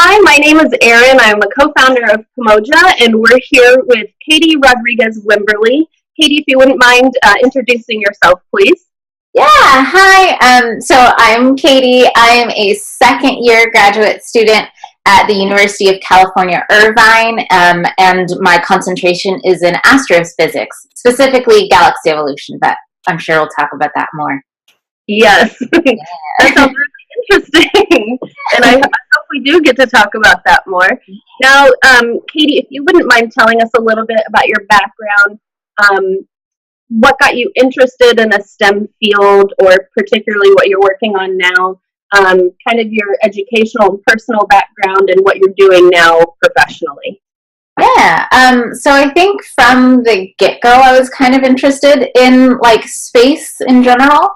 Hi, my name is Erin. I'm a co-founder of Pomoja, and we're here with Katy Wimberly. Katy, if you wouldn't mind introducing yourself, please. Yeah, hi. So I'm Katie. I am a second year graduate student at the University of California, Irvine, and my concentration is in astrophysics, specifically galaxy evolution, but I'm sure we'll talk about that more. Yes, that sounds really interesting, and I hope we do get to talk about that more. Now, Katy, if you wouldn't mind telling us a little bit about your background, what got you interested in a STEM field, or particularly what you're working on now, kind of your educational and personal background and what you're doing now professionally. Yeah, so I think from the get-go, I was kind of interested in like space in general.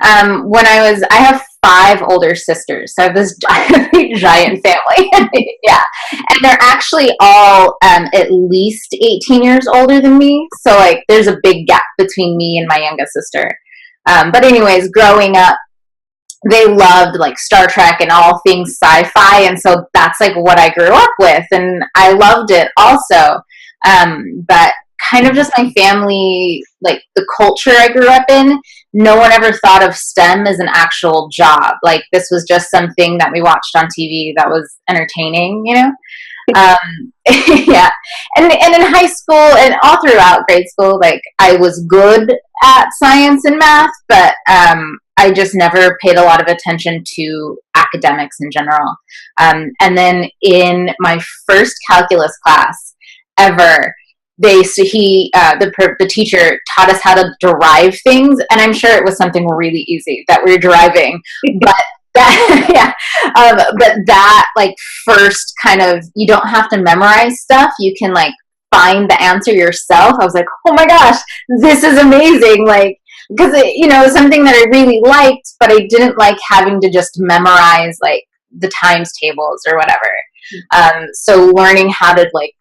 I have five older sisters, so I have this giant family. Yeah, and they're actually all at least 18 years older than me. So like, there's a big gap between me and my youngest sister. But anyways, growing up, they loved like Star Trek and all things sci-fi, and so that's like what I grew up with, and I loved it also. But kind of just my family, like the culture I grew up in, no one ever thought of STEM as an actual job. Like this was just something that we watched on TV that was entertaining, you know? Yeah. And in high school and all throughout grade school, like I was good at science and math, but I just never paid a lot of attention to academics in general. And then in my first calculus class ever, the teacher taught us how to derive things, and I'm sure it was something really easy that we were deriving, but that but that like first kind of, you don't have to memorize stuff, you can like find the answer yourself. I was like, oh my gosh, this is amazing, like, because it was something that I really liked, but I didn't like having to just memorize like the times tables or whatever. So learning how to like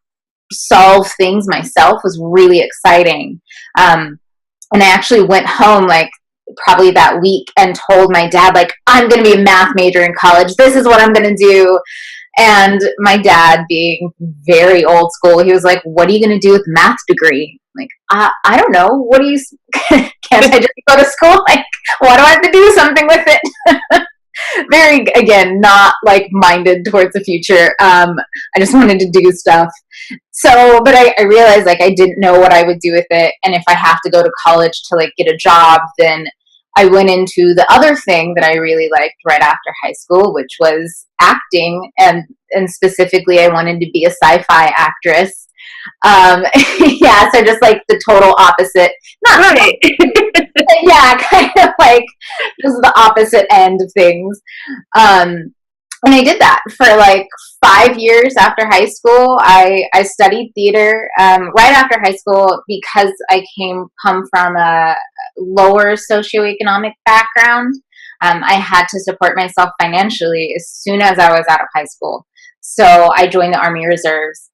solve things myself was really exciting. And I actually went home like probably that week and told my dad, like, I'm going to be a math major in college. This is what I'm going to do. And my dad, being very old school, he was like, what are you going to do with a math degree? Like, I don't know. What do you, can't I just go to school? Like, why do I have to do something with it? Very, again, not like minded towards the future. I just wanted to do stuff. So, but I realized like I didn't know what I would do with it. And if I have to go to college to like get a job, then I went into the other thing that I really liked right after high school, which was acting. And specifically, I wanted to be a sci-fi actress. Yeah, so just like the total opposite. Not right. Yeah, kind of like just the opposite end of things. And I did that for like 5 years after high school. I studied theater right after high school because I come from a lower socioeconomic background. I had to support myself financially as soon as I was out of high school. So I joined the Army Reserves.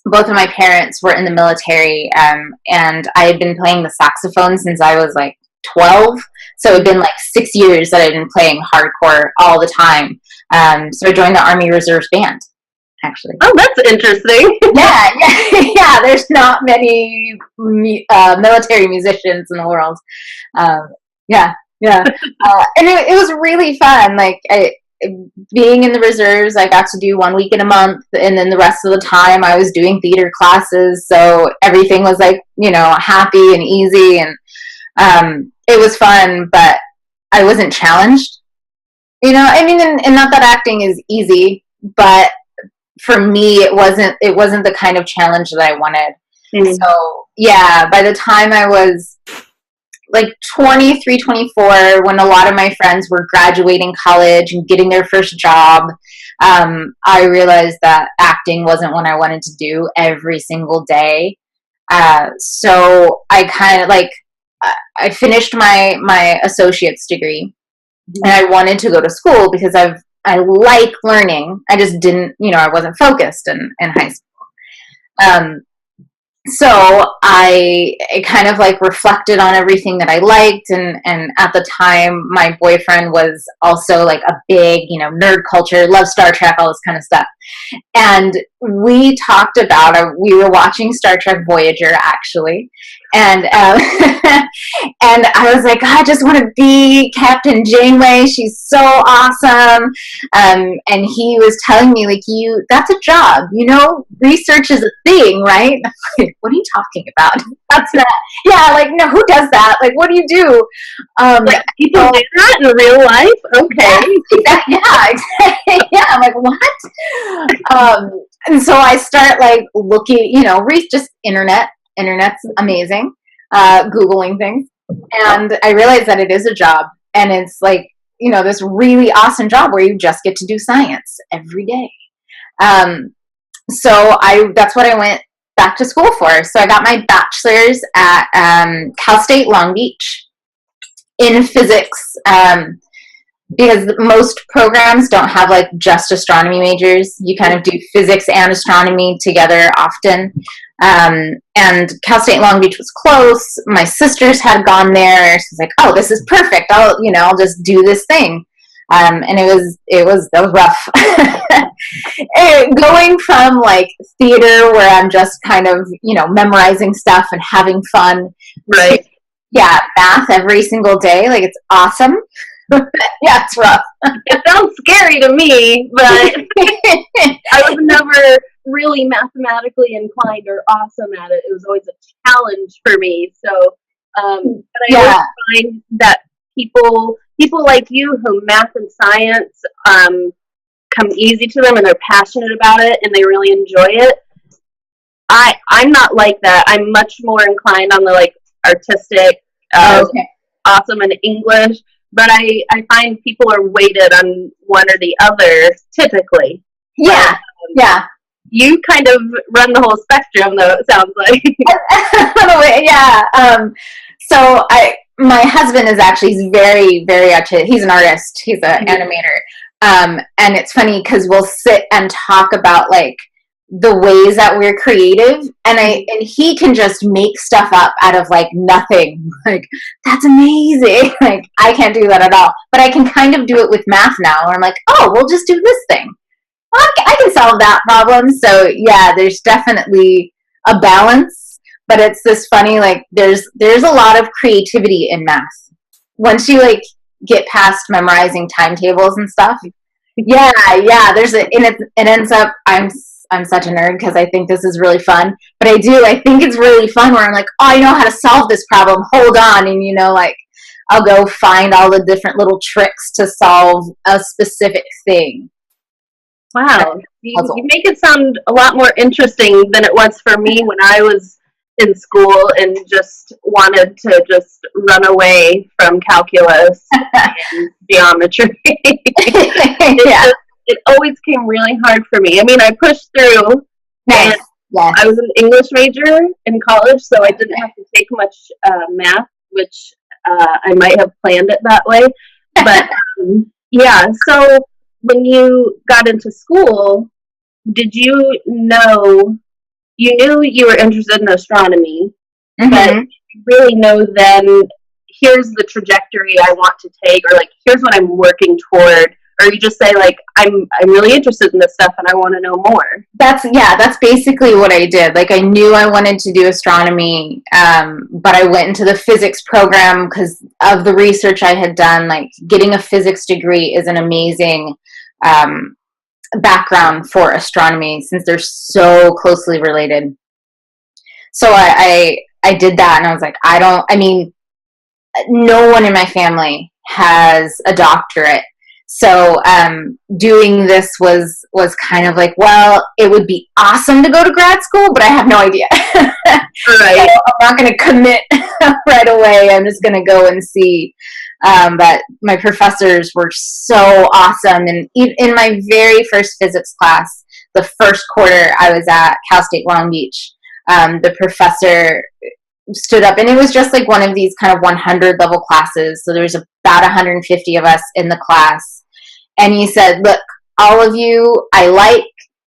Both of my parents were in the military, and I had been playing the saxophone since I was like 12. So it had been like 6 years that I'd been playing hardcore all the time. So I joined the Army Reserves Band, actually. Oh, that's interesting. Yeah. There's not many military musicians in the world. Yeah. And it was really fun. Like, being in the reserves, I got to do 1 week in a month, and then the rest of the time I was doing theater classes. So everything was like, happy and easy, and it was fun, but I wasn't challenged. I mean, and not that acting is easy, but for me, it wasn't the kind of challenge that I wanted. Mm-hmm. So yeah, by the time I was like 23, 24, when a lot of my friends were graduating college and getting their first job, I realized that acting wasn't what I wanted to do every single day. So I kind of like, I finished my associate's degree, and I wanted to go to school because I like learning. I just didn't, I wasn't focused in high school. so I kind of like reflected on everything that I liked, and at the time my boyfriend was also like a big, nerd culture, loved Star Trek, all this kind of stuff. And we talked about, we were watching Star Trek Voyager actually, and and I was like, I just want to be Captain Janeway. She's so awesome. And he was telling me, like, that's a job, research is a thing, right? I'm like, what are you talking about? That's not, yeah, like, no, who does that? Like, what do you do? Like, people do that in real life? Okay. Yeah, exactly. Yeah, I'm like, what? And so I start like looking, just internet's amazing, Googling things. And I realized that it is a job, and it's like, this really awesome job where you just get to do science every day. So that's what I went back to school for. So I got my bachelor's at Cal State Long Beach in physics, because most programs don't have like just astronomy majors. You kind of do physics and astronomy together often. And Cal State Long Beach was close. My sisters had gone there. So I was like, oh, this is perfect. I'll just do this thing. And that was rough. Going from like theater, where I'm just kind of, memorizing stuff and having fun. Right. Yeah, math every single day. Like, it's awesome. Yeah, it's rough. It sounds scary to me, but I was never really mathematically inclined or awesome at it. It was always a challenge for me. So, but I always find that people like you who math and science come easy to them, and they're passionate about it and they really enjoy it. I'm not like that. I'm much more inclined on the like artistic, awesome in English. But I find people are weighted on one or the other, typically. Yeah, yeah. You kind of run the whole spectrum, though, it sounds like. Yeah. So my husband is actually, he's very, very artistic. He's an artist. He's an animator. And it's funny because we'll sit and talk about, like, the ways that we're creative, and he can just make stuff up out of like nothing. Like, that's amazing. Like, I can't do that at all, but I can kind of do it with math now, where I'm like, oh, we'll just do this thing. I can solve that problem. So yeah, there's definitely a balance, but it's this funny, like, there's a lot of creativity in math once you like get past memorizing timetables and stuff. Yeah, it ends up, I'm such a nerd because I think this is really fun, but I think it's really fun where I'm like, oh, I know how to solve this problem, hold on, and like, I'll go find all the different little tricks to solve a specific thing. Wow, you make it sound a lot more interesting than it was for me when I was in school and just wanted to just run away from calculus and geometry. It always came really hard for me. I mean, I pushed through. Nice. And yes. I was an English major in college, so I didn't have to take much math, which I might have planned it that way. But yeah, so when you got into school, did you know, you knew you were interested in astronomy, but you really know then, here's the trajectory I want to take, or like, here's what I'm working toward? Or you just say, like, I'm really interested in this stuff and I want to know more? That's basically what I did. Like, I knew I wanted to do astronomy, but I went into the physics program because of the research I had done. Like, getting a physics degree is an amazing background for astronomy since they're so closely related. So I did that, and I was like, no one in my family has a doctorate. So doing this was kind of like, well, it would be awesome to go to grad school, but I have no idea. Right. So I'm not going to commit right away. I'm just going to go and see. But my professors were so awesome. And in my very first physics class, the first quarter I was at Cal State Long Beach, the professor stood up, and it was just like one of these kind of 100 level classes. So there's about 150 of us in the class. And he said, look, all of you,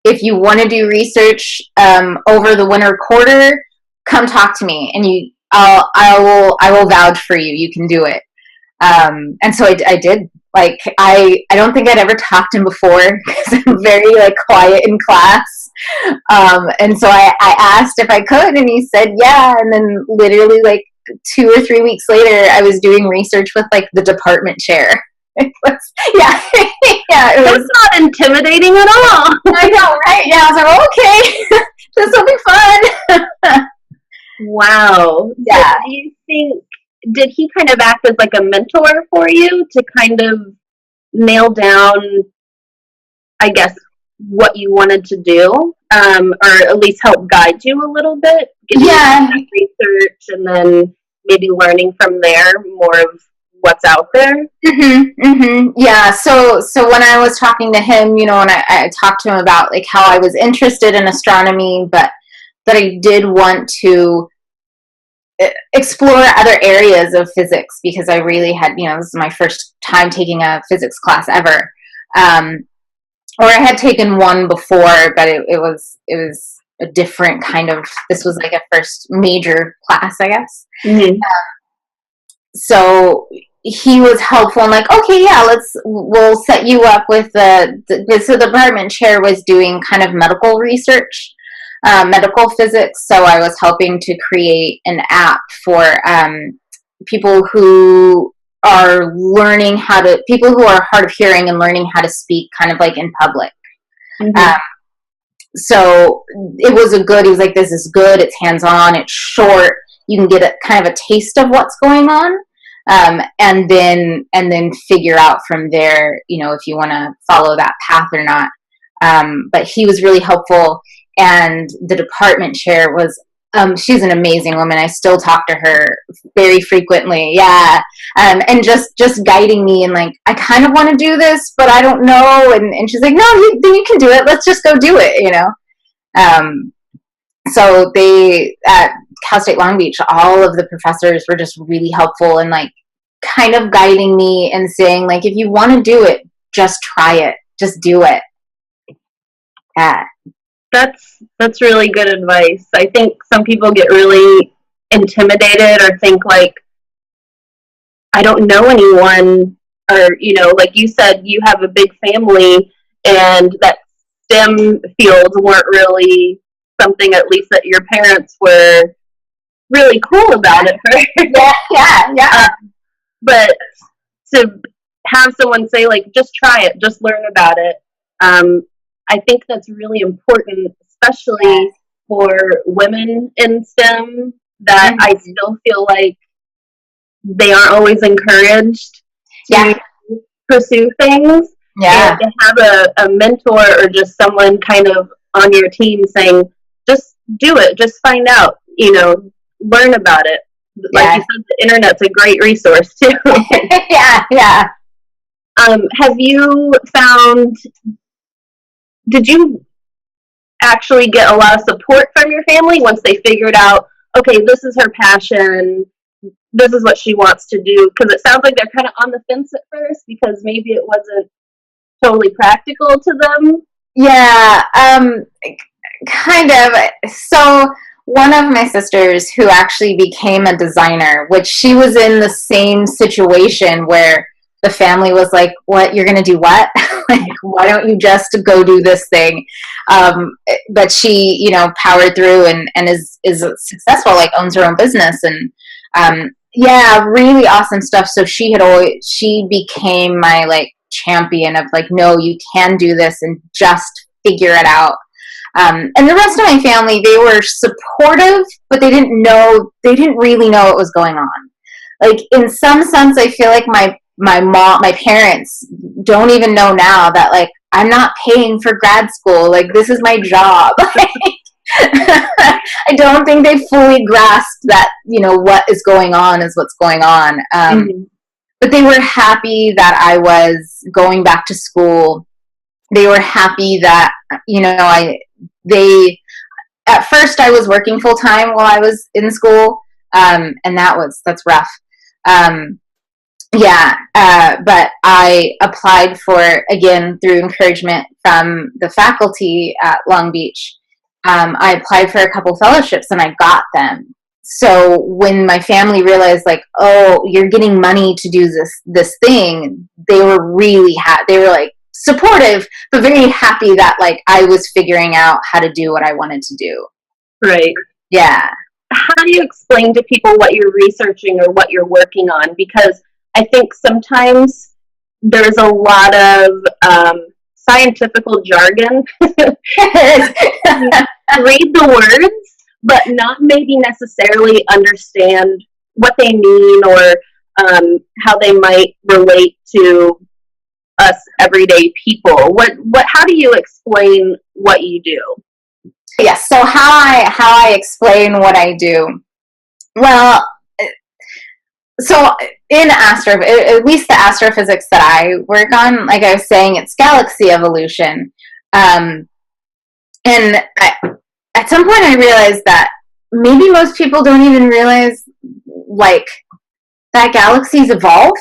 if you want to do research over the winter quarter, come talk to me, and I will vouch for you. You can do it. And so I did. Like, I don't think I'd ever talked to him before because I'm very like quiet in class. And so I asked if I could, and he said, yeah. And then literally like 2 or 3 weeks later, I was doing research with like the department chair. It was, yeah, yeah. It was not intimidating at all. I know, right? Yeah, I was like, okay, this will be fun. Wow. Yeah. So do you think, did he kind of act as like a mentor for you to kind of nail down, I guess, what you wanted to do, or at least help guide you a little bit? Yeah. Research, and then maybe learning from there more of what's out there. Yeah. So when I was talking to him, you know, and I talked to him about like how I was interested in astronomy, but that I did want to explore other areas of physics, because I really had, you know, this is my first time taking a physics class ever. Or I had taken one before, but it was a different kind of, this was like a first major class, I guess. So he was helpful. I'm like, okay, yeah, we'll set you up with so the department chair was doing kind of medical research, medical physics. So I was helping to create an app for people who are learning people who are hard of hearing and learning how to speak kind of like in public. So it was he was like, this is good, it's hands-on, it's short, you can get kind of a taste of what's going on, and then figure out from there, you know, if you want to follow that path or not. But he was really helpful, and the department chair was, she's an amazing woman. I still talk to her very frequently. Yeah. And just guiding me, and like, I kind of want to do this, but I don't know. And she's like, no, you can do it. Let's just go do it, you know? So they, at Cal State Long Beach, all of the professors were just really helpful and like kind of guiding me and saying like, if you want to do it, just try it. Just do it. Yeah. That's really good advice. I think some people get really intimidated or think like, I don't know anyone, or, you know, like you said, you have a big family, and that STEM fields weren't really something, at least that your parents were really cool about it. Yeah. But to have someone say like, just try it, just learn about it, I think that's really important, especially for women in STEM, that I still feel like they aren't always encouraged to pursue things. And to have a mentor or just someone kind of on your team saying, just do it, just find out, you know, learn about it. Like you said, the internet's a great resource too. Yeah. Have you found, did you actually get a lot of support from your family once they figured out, okay, this is her passion, this is what she wants to do? Because it sounds like they're kind of on the fence at first because maybe it wasn't totally practical to them. Yeah, kind of. So one of my sisters, who actually became a designer, which she was in the same situation where the family was like, what, you're going to do what? Like, why don't you just go do this thing? But she, you know, powered through and is successful, like owns her own business. And really awesome stuff. So she became my like champion of like, no, you can do this and just figure it out. And the rest of my family, they were supportive, but they didn't really know what was going on. Like, in some sense, I feel like my parents don't even know now that like, I'm not paying for grad school. Like, this is my job. I don't think they fully grasped that, you know, what is going on is what's going on. But they were happy that I was going back to school. They were happy that, you know, at first I was working full time while I was in school. And that's rough. But I applied for, again, through encouragement from the faculty at Long Beach, I applied for a couple fellowships and I got them. So when my family realized, like, oh, you're getting money to do this thing, they were really they were like supportive, but very happy that like I was figuring out how to do what I wanted to do. Right. Yeah. How do you explain to people what you're researching or what you're working on? Because I think sometimes there's a lot of scientific jargon. Read the words, but not maybe necessarily understand what they mean or how they might relate to us everyday people. How do you explain what you do? Yes. So how I explain what I do. Well, so in at least the astrophysics that I work on, like I was saying, it's galaxy evolution. And at some point I realized that maybe most people don't even realize like that galaxies evolve.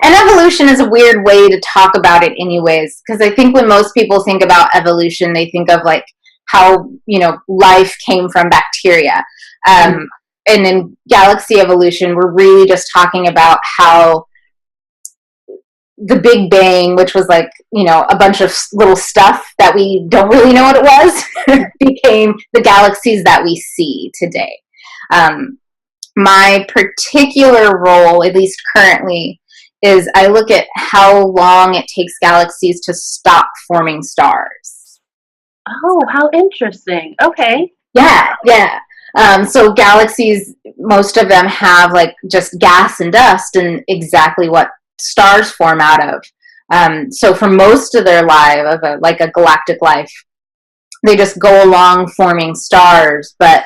And evolution is a weird way to talk about it anyways, because I think when most people think about evolution, they think of like how, life came from bacteria. And in galaxy evolution, we're really just talking about how the Big Bang, which was like, a bunch of little stuff that we don't really know what it was, became the galaxies that we see today. My particular role, at least currently, is I look at how long it takes galaxies to stop forming stars. Oh, how interesting. Okay. Yeah. So galaxies, most of them have like just gas and dust and exactly what stars form out of. So for most of their life, of a galactic life, they just go along forming stars, but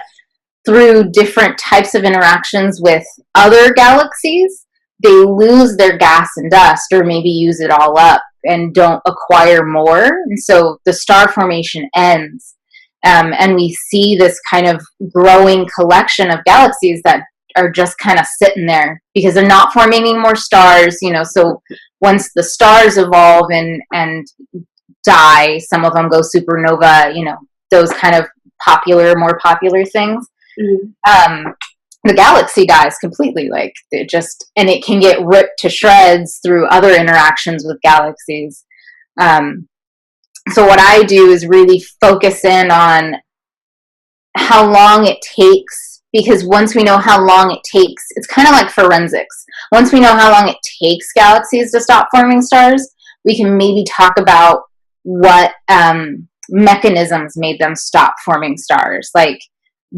through different types of interactions with other galaxies, they lose their gas and dust or maybe use it all up and don't acquire more. And so the star formation ends. And we see this kind of growing collection of galaxies that are just kind of sitting there because they're not forming any more stars, so once the stars evolve and die, some of them go supernova, those kind of more popular things. Mm-hmm. The galaxy dies completely, like and it can get ripped to shreds through other interactions with galaxies. So what I do is really focus in on how long it takes, because once we know how long it takes, it's kind of like forensics. Once we know how long it takes galaxies to stop forming stars, we can maybe talk about what mechanisms made them stop forming stars. Like,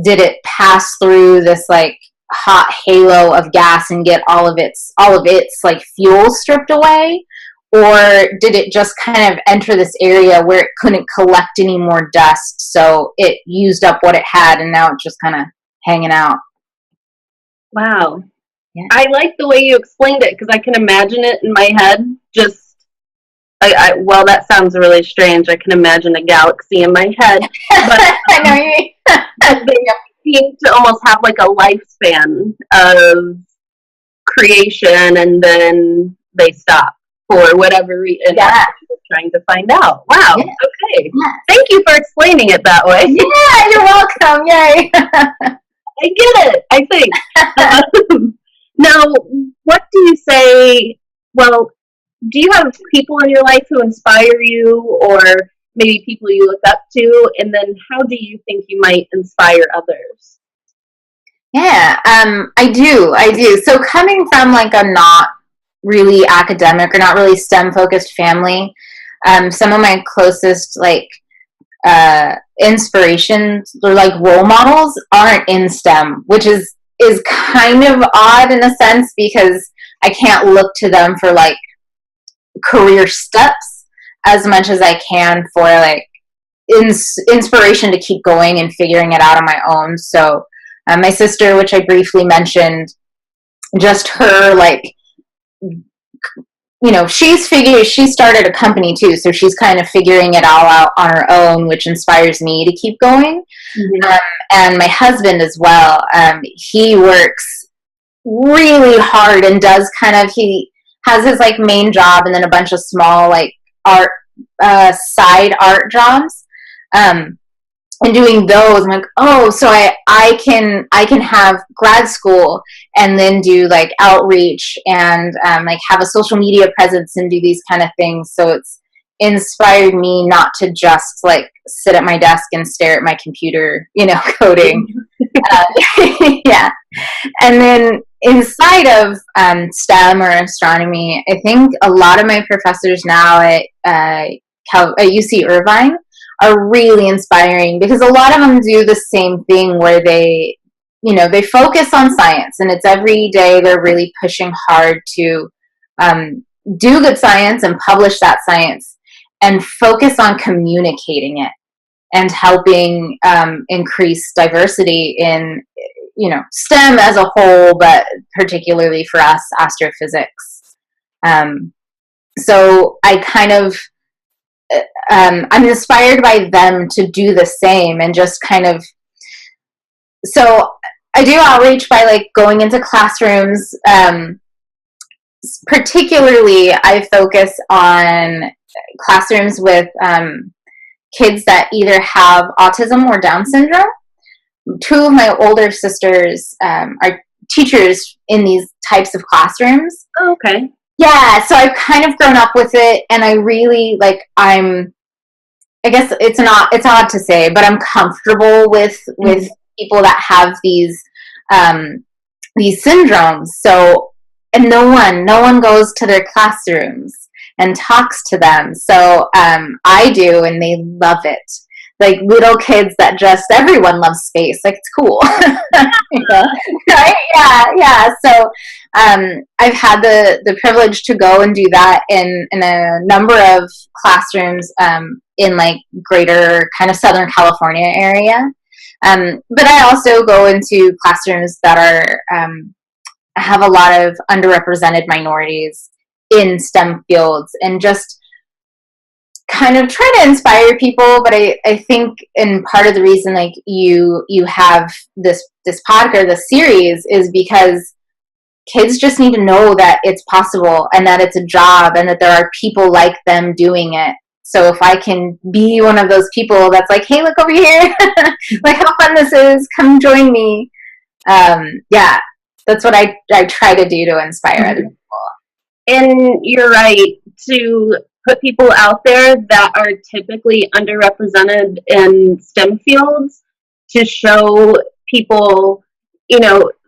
did it pass through this like hot halo of gas and get all of its like fuel stripped away? Or did it just kind of enter this area where it couldn't collect any more dust, so it used up what it had and now it's just kind of hanging out? Wow. Yeah. I like the way you explained it because I can imagine it in my head. Well, that sounds really strange. I can imagine a galaxy in my head. But I know you mean. They seem to almost have like a lifespan of creation and then they stop. For whatever reason, we're trying to find out. Wow. Yeah. Okay. Yeah. Thank you for explaining it that way. Yeah, you're welcome. Yay. I get it, I think. Now, what do you say? Well, do you have people in your life who inspire you, or maybe people you look up to? And then, how do you think you might inspire others? Yeah, I do. So, coming from like a not really academic or not really STEM focused family, some of my closest like inspirations or like role models aren't in STEM, which is kind of odd in a sense because I can't look to them for like career steps as much as I can for like inspiration to keep going and figuring it out on my own. So my sister, which I briefly mentioned, just her like, she started a company too, so she's kind of figuring it all out on her own, which inspires me to keep going. Mm-hmm. And my husband as well, he works really hard and he has his like main job and then a bunch of small like art side art jobs, and doing those, I'm like, oh, so I can have grad school and then do like outreach and like have a social media presence and do these kind of things. So it's inspired me not to just like sit at my desk and stare at my computer, coding. Yeah. And then inside of STEM or astronomy, I think a lot of my professors now at UC-Irvine are really inspiring, because a lot of them do the same thing where they focus on science, and it's every day they're really pushing hard to do good science and publish that science and focus on communicating it and helping increase diversity in STEM as a whole, but particularly for us, astrophysics. So I kind of I'm inspired by them to do the same, and just kind of, so I do outreach by like going into classrooms. Particularly, I focus on classrooms with kids that either have autism or Down syndrome. Two of my older sisters are teachers in these types of classrooms. Oh, okay. Yeah, so I've kind of grown up with it, and I really I guess it's odd to say, but I'm comfortable with people that have these syndromes. So, and no one goes to their classrooms and talks to them. So I do, and they love it. Like little kids that just, everyone loves space. Like, it's cool. Right? Yeah. So I've had the privilege to go and do that in a number of classrooms in like greater kind of Southern California area. But I also go into classrooms that are have a lot of underrepresented minorities in STEM fields, and just kind of try to inspire people. But I think, and part of the reason like you have this podcast, this series, is because kids just need to know that it's possible, and that it's a job, and that there are people like them doing it. So if I can be one of those people that's like, hey, look over here, like how fun this is, come join me. Yeah, that's what I try to do to inspire other people. And you're right, to put people out there that are typically underrepresented in STEM fields, to show people,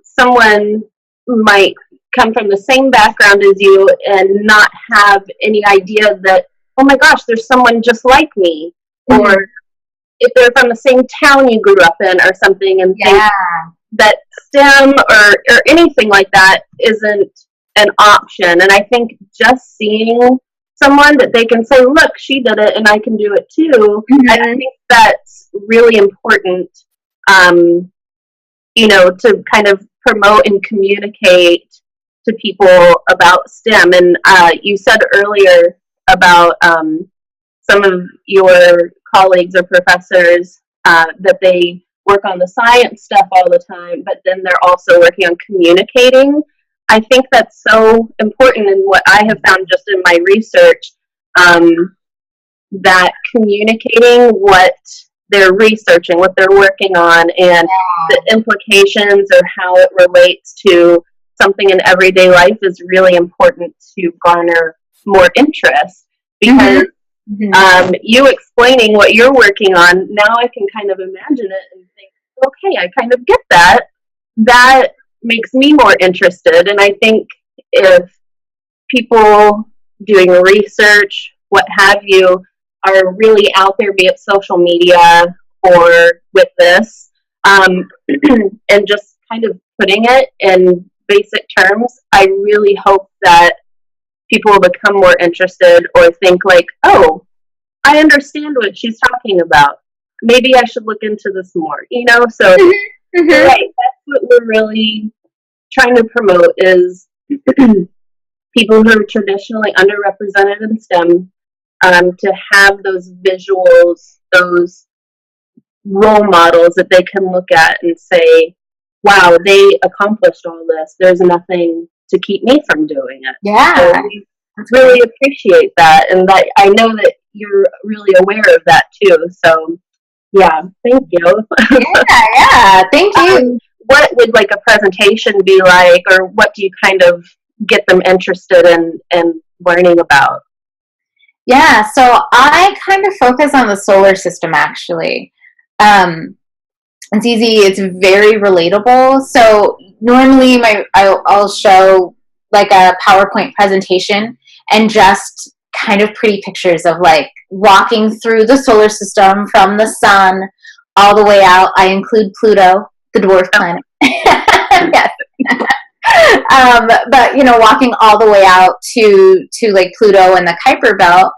someone might come from the same background as you and not have any idea that, oh my gosh, there's someone just like me. Mm-hmm. Or if they're from the same town you grew up in or something, and think that STEM or anything like that isn't an option. And I think just seeing someone that they can say, look, she did it and I can do it too. Mm-hmm. I think that's really important, to kind of promote and communicate to people about STEM. And you said earlier about some of your colleagues or professors that they work on the science stuff all the time, but then they're also working on communicating. I think that's so important, in what I have found just in my research, that communicating what they're researching, what they're working on, and the implications or how it relates to something in everyday life is really important to garner more interest. Because you explaining what you're working on, now I can kind of imagine it and think, okay, I kind of get that. That makes me more interested. And I think if people doing research, what have you, are really out there, be it social media or with this, and just kind of putting it in basic terms, I really hope that people will become more interested, or think like, oh, I understand what she's talking about. Maybe I should look into this more, So, right, that's what we're really trying to promote, is people who are traditionally underrepresented in STEM, to have those visuals, those role models that they can look at and say, wow, they accomplished all this. There's nothing to keep me from doing it. Yeah. So we really appreciate that. And that I know that you're really aware of that too. So Yeah, thank you. Yeah, thank you. What would like a presentation be like, or what do you kind of get them interested in learning about? Yeah, so I kind of focus on the solar system actually. Um, it's easy, it's very relatable. So normally I'll show like a PowerPoint presentation and just kind of pretty pictures of like walking through the solar system from the sun all the way out. I include Pluto, the dwarf planet. Yes. But walking all the way out to like Pluto and the Kuiper Belt,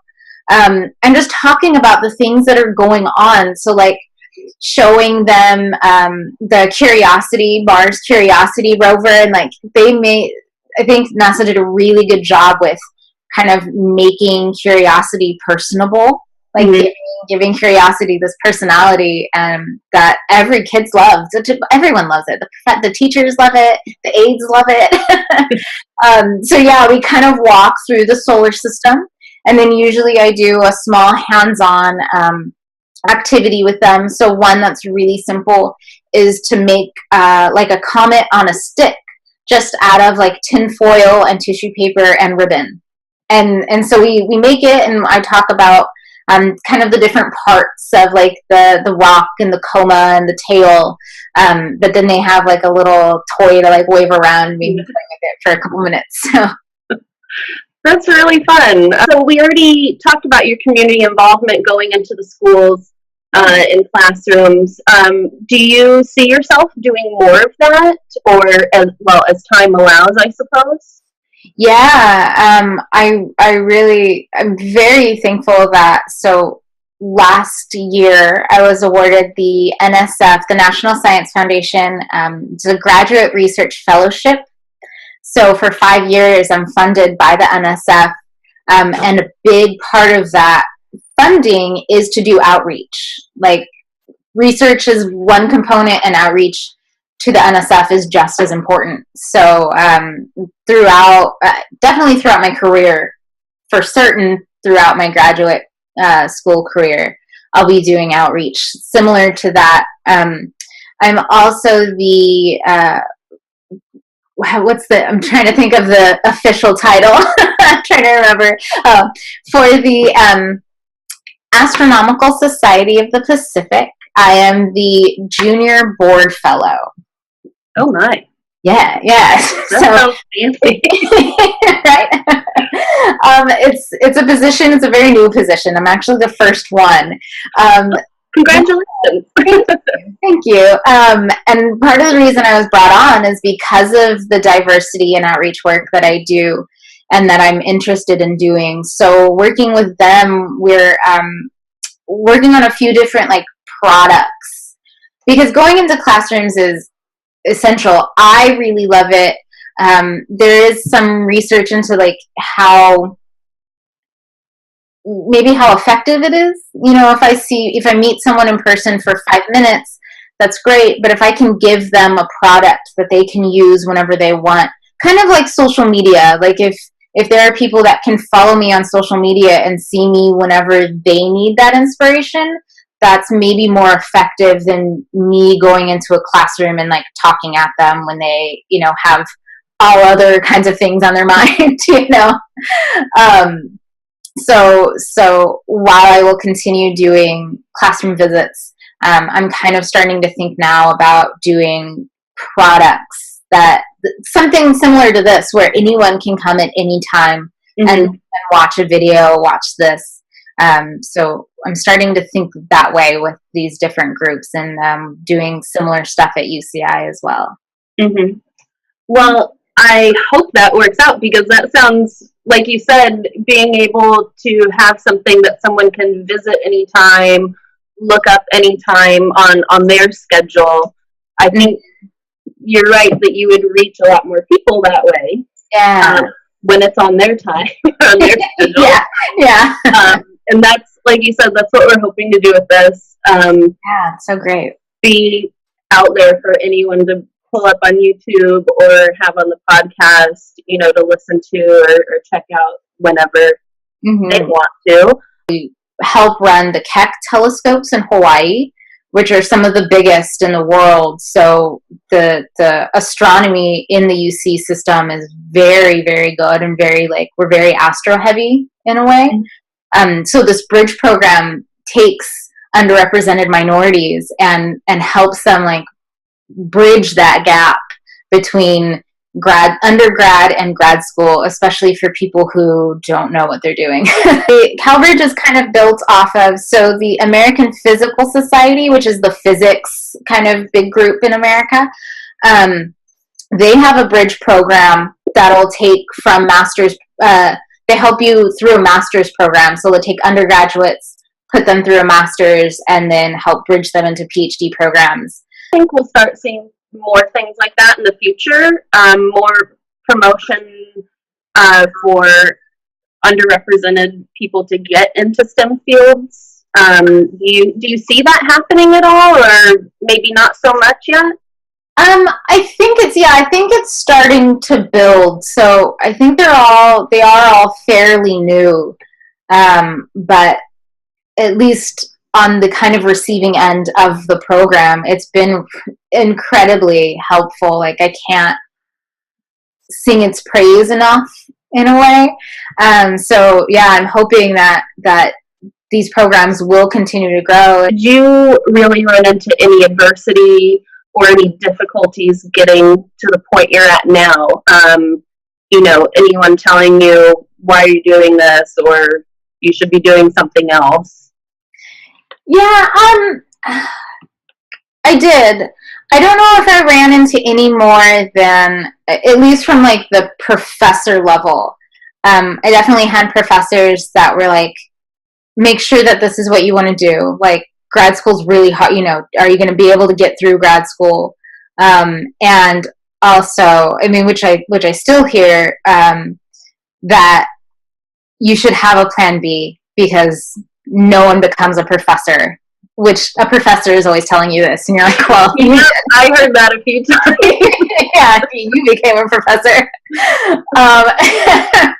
and just talking about the things that are going on. So like showing them the Mars Curiosity rover, and like I think NASA did a really good job with kind of making Curiosity personable, like giving Curiosity this personality that every kid's loves. Everyone loves it. The teachers love it. The aides love it. So yeah, we kind of walk through the solar system, and then usually I do a small hands-on activity with them. So one that's really simple is to make like a comet on a stick, just out of like tin foil and tissue paper and ribbon. And so we make it, and I talk about kind of the different parts of like the rock and the coma and the tail. But then they have like a little toy to like wave around, maybe play with it for a couple minutes. So that's really fun. So we already talked about your community involvement going into the schools in classrooms. Do you see yourself doing more of that, or as well as time allows, I suppose? Yeah, I'm very thankful that, so last year I was awarded the NSF, the National Science Foundation, it's a graduate research fellowship. So for 5 years I'm funded by the NSF, and a big part of that funding is to do outreach. Like research is one component, and outreach to the NSF is just as important. So definitely throughout my career, for certain throughout my graduate school career, I'll be doing outreach. Similar to that, I'm also the I'm trying to think of the official title. I'm trying to remember. For the Astronomical Society of the Pacific, I am the Junior Board Fellow. Oh my! Yeah. That sounds fancy, right? It's a position. It's a very new position. I'm actually the first one. Congratulations! Thank you. And part of the reason I was brought on is because of the diversity and outreach work that I do, and that I'm interested in doing. So working with them, we're working on a few different like products, because going into classrooms is essential. I really love it. There is some research into like how effective it is. If I meet someone in person for 5 minutes, that's great. But if I can give them a product that they can use whenever they want, kind of like social media, like if there are people that can follow me on social media and see me whenever they need that inspiration, that's maybe more effective than me going into a classroom and like talking at them when they, have all other kinds of things on their mind, So while I will continue doing classroom visits, I'm kind of starting to think now about doing products something similar to this, where anyone can come at any time and watch a video, watch this. So I'm starting to think that way with these different groups, and doing similar stuff at UCI as well. Mm-hmm. Well, I hope that works out, because that sounds, like you said, being able to have something that someone can visit anytime, look up anytime on their schedule. I think you're right that you would reach a lot more people that way. Yeah. When it's on their time, on their schedule. Yeah. And that's, like you said, that's what we're hoping to do with this. Yeah, so great. Be out there for anyone to pull up on YouTube or have on the podcast, to listen to or check out whenever they want to. We help run the Keck telescopes in Hawaii. which are some of the biggest in the world. So the astronomy in the UC system is very, very good and very we're very astro heavy in a way. So this bridge program takes underrepresented minorities and helps them bridge that gap between undergrad and grad school, especially for people who don't know what they're doing. CalBridge is kind of built off of, so the American Physical Society, which is the physics kind of big group in America, they have a bridge program that'll take from master's, they help you through a master's program. So they'll take undergraduates, put them through a master's, and then help bridge them into PhD programs. I think we'll start seeing more things like that in the future, more promotion for underrepresented people to get into STEM fields. Do you see that happening at all, or maybe not so much yet? I think it's starting to build. So I think they are all fairly new, but at least on the kind of receiving end of the program, it's been incredibly helpful. I can't sing its praise enough in a way. So yeah, I'm hoping that these programs will continue to grow. Did you really run into any adversity or any difficulties getting to the point you're at now? Anyone telling you, why are you doing this, or you should be doing something else? Yeah, I did. I don't know if I ran into any more than, at least from the professor level. I definitely had professors that were make sure that this is what you want to do. Grad school's really hard, are you going to be able to get through grad school? And also, which I still hear, that you should have a plan B, because no one becomes a professor, which a professor is always telling you this, and you're like, well, yeah, I heard that a few times. Yeah, you became a professor.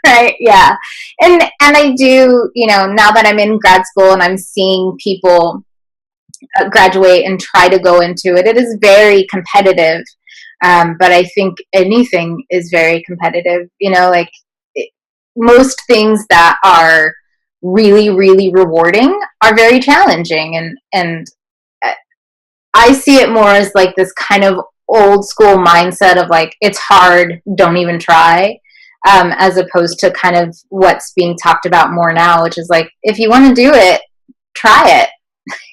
Right, yeah. And I do, now that I'm in grad school and I'm seeing people graduate and try to go into it, it is very competitive. But I think anything is very competitive, most things that are really, really rewarding are very challenging, and I see it more as this kind of old school mindset of it's hard, don't even try, as opposed to kind of what's being talked about more now, which is if you want to do it, try it.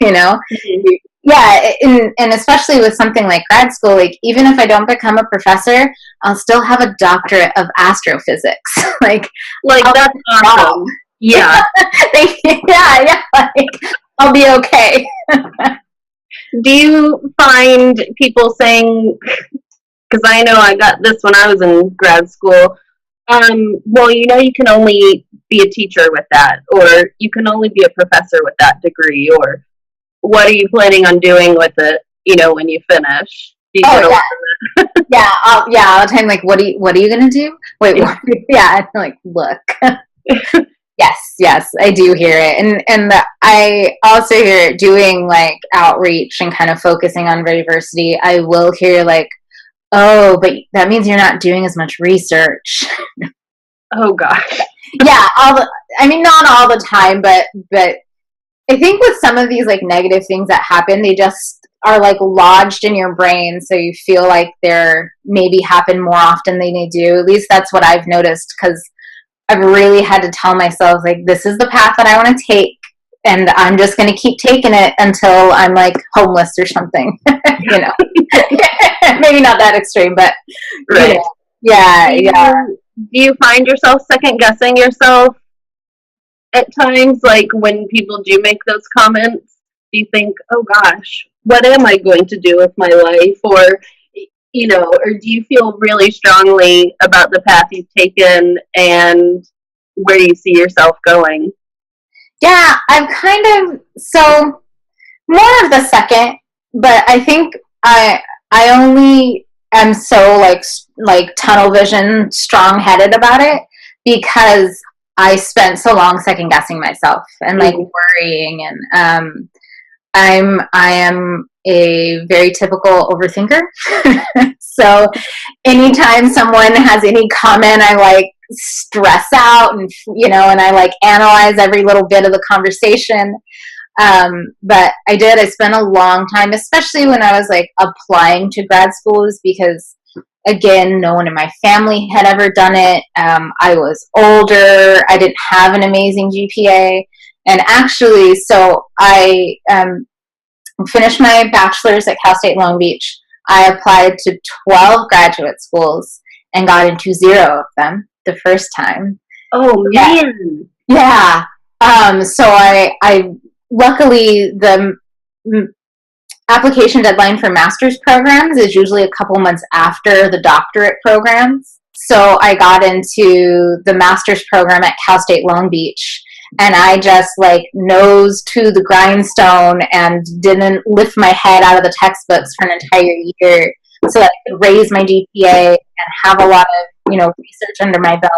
Mm-hmm. Yeah, and especially with something like grad school, even if I don't become a professor, I'll still have a doctorate of astrophysics. That's awesome. Yeah. yeah, I'll be okay. Do you find people saying, because I know I got this when I was in grad school, well, you can only be a teacher with that, or you can only be a professor with that degree, or what are you planning on doing with it, when you finish? Yeah. Yeah, all the time, what are you going to do? Wait, what? Yeah, look. Yes, I do hear it, and I also hear it doing outreach and kind of focusing on diversity. I will hear oh, but that means you're not doing as much research. Oh gosh. Yeah, not all the time, but I think with some of these negative things that happen, they just are lodged in your brain, so you feel they're maybe happen more often than they do. At least that's what I've noticed, because I've really had to tell myself, this is the path that I want to take, and I'm just going to keep taking it until I'm homeless or something. Maybe not that extreme, but right. Yeah. Do you find yourself second guessing yourself at times, when people do make those comments? Do you think, oh gosh, what am I going to do with my life? Or or do you feel really strongly about the path you've taken and where you see yourself going? Yeah, I'm so more of the second, but I think I only am so tunnel vision, strong-headed about it, because I spent so long second guessing myself and worrying, and I am a very typical overthinker. So anytime someone has any comment, I like stress out and, and I like analyze every little bit of the conversation. But I spent a long time, especially when I was like applying to grad schools, because again, no one in my family had ever done it. I was older. I didn't have an amazing GPA. And actually, so I finished my bachelor's at Cal State Long Beach. I applied to 12 graduate schools and got into 0 of them the first time. Oh, man. Yeah. So I luckily, the application deadline for master's programs is usually a couple months after the doctorate programs. So I got into the master's program at Cal State Long Beach, and I just like nose to the grindstone and didn't lift my head out of the textbooks for an entire year so that I could raise my GPA and have a lot of, research under my belt.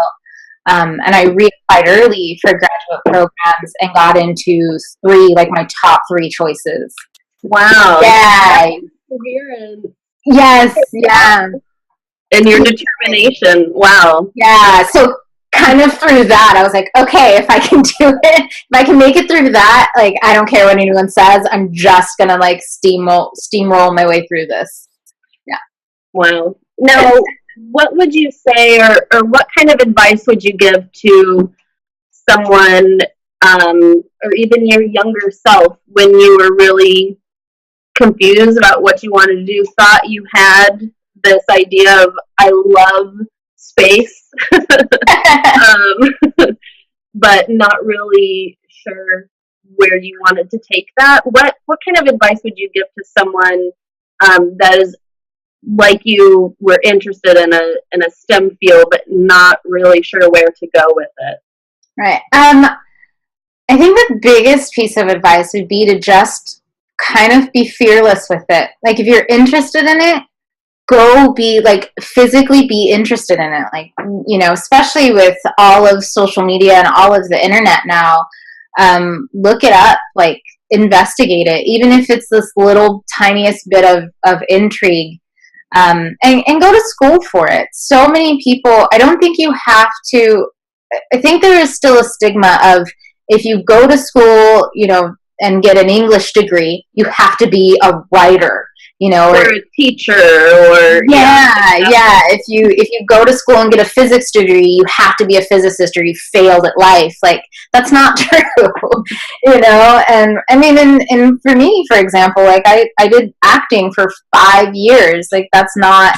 And I reapplied early for graduate programs and got into 3, like my top 3 choices. Wow. Yeah. Yes. Yeah. And your determination. Wow. Yeah. So kind of through that, I was like, okay, if I can do it, if I can make it through that, like, I don't care what anyone says. I'm just going to like steamroll my way through this. Yeah. Wow. Now, what would you say, or what kind of advice would you give to someone, or even your younger self, when you were really confused about what you wanted to do, thought you had this idea of, I love space, but not really sure where you wanted to take that? What kind of advice would you give to someone that is like you, were interested in a STEM field, but not really sure where to go with it? Right. I think the biggest piece of advice would be to just kind of be fearless with it. Like, if you're interested in it, go be like physically be interested in it. Like, especially with all of social media and all of the internet now, look it up, like investigate it, even if it's this little tiniest bit of intrigue, and go to school for it. So many people, I don't think you have to, I think there is still a stigma of, if you go to school, and get an English degree, you have to be a writer, or a teacher, or if you go to school and get a physics degree, you have to be a physicist or you failed at life. Like, that's not true. And I mean, and for me, for example, like I did acting for 5 years. Like, that's not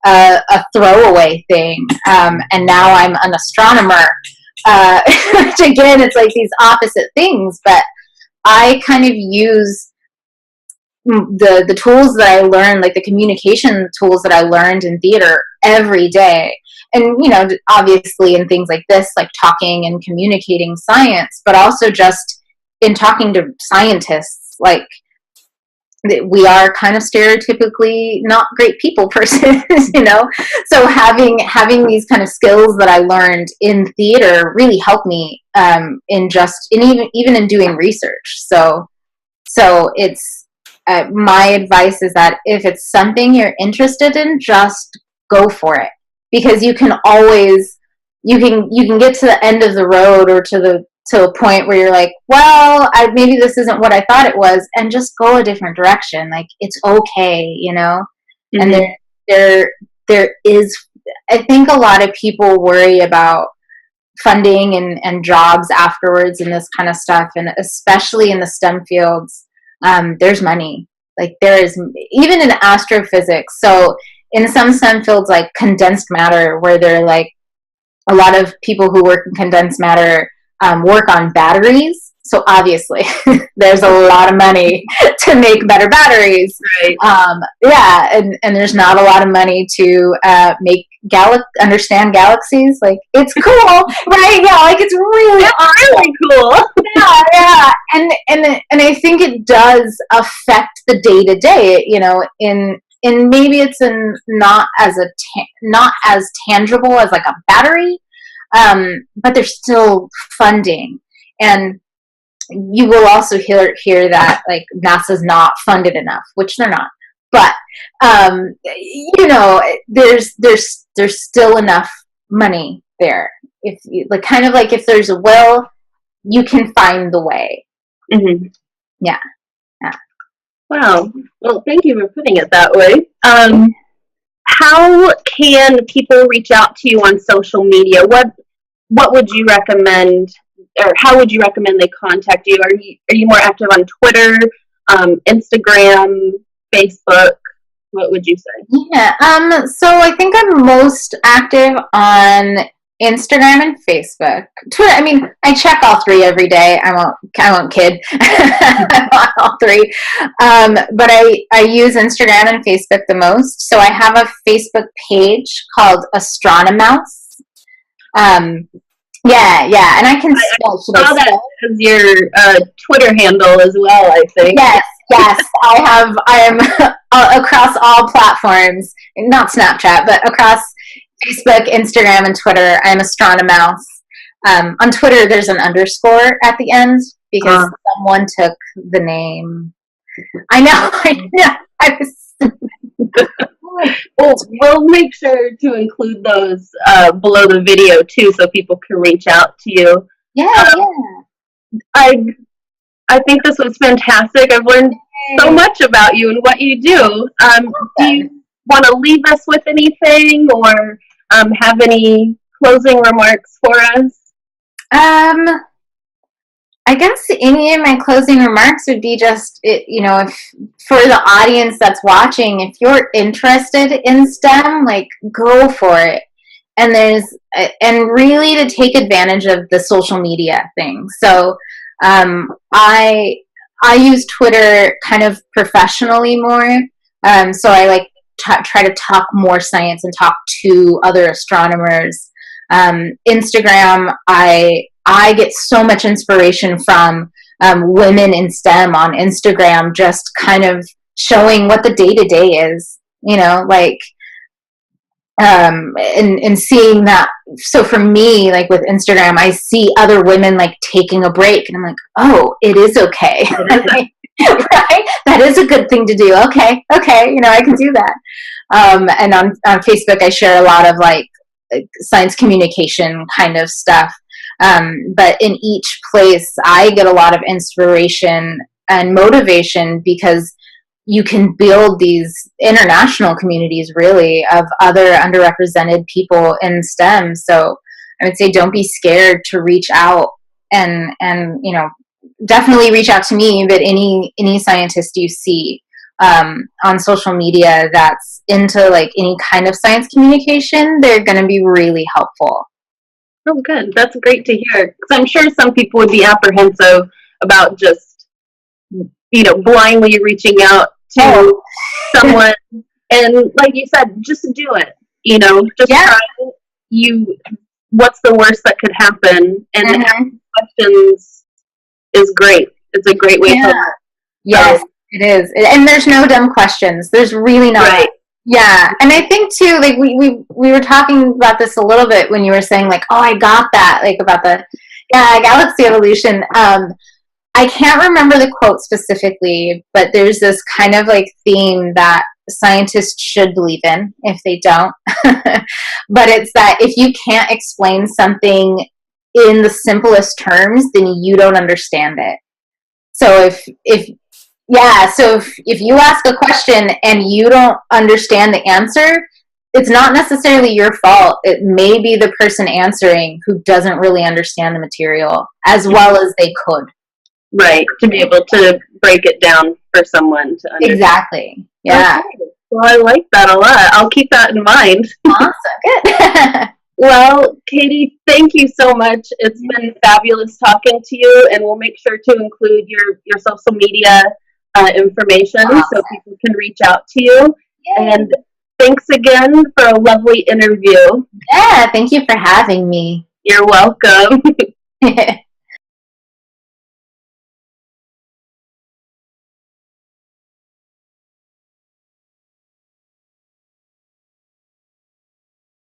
a throwaway thing. And now I'm an astronomer, which again, it's like these opposite things, but I kind of use the tools that I learned, like the communication tools that I learned in theater, every day. And, obviously in things like this, like talking and communicating science, but also just in talking to scientists, like, we are kind of stereotypically not great people persons, So having these kind of skills that I learned in theater really helped me even in doing research. So it's my advice is that if it's something you're interested in, just go for it, because you can always you can get to the end of the road, or to a point where you're like, well, maybe this isn't what I thought it was, and just go a different direction. Like, it's okay, Mm-hmm. And there is, I think a lot of people worry about funding and jobs afterwards and this kind of stuff, and especially in the STEM fields, there's money. Like, there is, even in astrophysics. So in some STEM fields, like condensed matter, where they're like, a lot of people who work in condensed matter work on batteries. So obviously there's a lot of money to make better batteries. Right. And there's not a lot of money to understand galaxies. Like, it's cool, right? Yeah, like, it's really awesome. Really cool. Yeah. And I think it does affect the day to day, in maybe it's not as tangible as like a battery, but there's still funding. And you will also hear that like NASA's not funded enough, which they're not. But you know, there's still enough money there. If you, like, kind of like if there's a will, you can find the way. Mm-hmm. Yeah. Wow. Well, thank you for putting it that way. How can people reach out to you on social media? What would you recommend, or how would you recommend they contact you? Are you more active on Twitter, Instagram, Facebook? What would you say? Yeah. So I think I'm most active on Instagram and Facebook. Twitter, I mean, I check all three every day. I won't kid. I'm on all three. But I use Instagram and Facebook the most. So I have a Facebook page called Astronomouse. Yeah, and I can spell. I saw that as your Twitter handle as well, I think. Yes, I am across all platforms, not Snapchat, but across Facebook, Instagram, and Twitter. I'm Astronomouse. On Twitter, there's an underscore at the end because someone took the name. I know. I was... Well, we'll make sure to include those below the video too, so people can reach out to you. Yeah. I think this was fantastic. I've learned so much about you and what you do. Do you want to leave us with anything, or have any closing remarks for us? I guess any of my closing remarks would be just, if for the audience that's watching, if you're interested in STEM, like, go for it. And and really to take advantage of the social media thing. So I use Twitter kind of professionally more. So I like try to talk more science and talk to other astronomers. Instagram, I get so much inspiration from women in STEM on Instagram, just kind of showing what the day-to-day is, and seeing that. So for me, like with Instagram, I see other women like taking a break, and I'm like, oh, it is okay. Right? That is a good thing to do. Okay, I can do that. And on Facebook, I share a lot of like science communication kind of stuff. But in each place, I get a lot of inspiration and motivation because you can build these international communities, really, of other underrepresented people in STEM. So I would say don't be scared to reach out and definitely reach out to me, but any scientist you see on social media that's into like any kind of science communication, they're going to be really helpful. Oh, good. That's great to hear. Because I'm sure some people would be apprehensive about just, blindly reaching out to someone. And like you said, just do it. Try it. What's the worst that could happen? And asking questions is great. It's a great way to learn. Yes, it is. And there's no dumb questions. There's really not. Right. Yeah, and I think too, like we were talking about this a little bit when you were saying like, oh, I got that, like about the galaxy evolution. I can't remember the quote specifically, but there's this kind of like theme that scientists should believe in if they don't. But it's that if you can't explain something in the simplest terms, then you don't understand it. So if you ask a question and you don't understand the answer, it's not necessarily your fault. It may be the person answering who doesn't really understand the material as well as they could. Right, to be able to break it down for someone to understand. Exactly, yeah. Okay. Well, I like that a lot. I'll keep that in mind. Awesome, good. Well, Katy, thank you so much. It's been fabulous talking to you, and we'll make sure to include your social media information so people can reach out to you. Yay. And thanks again for a lovely interview. Yeah, thank you for having me. You're welcome.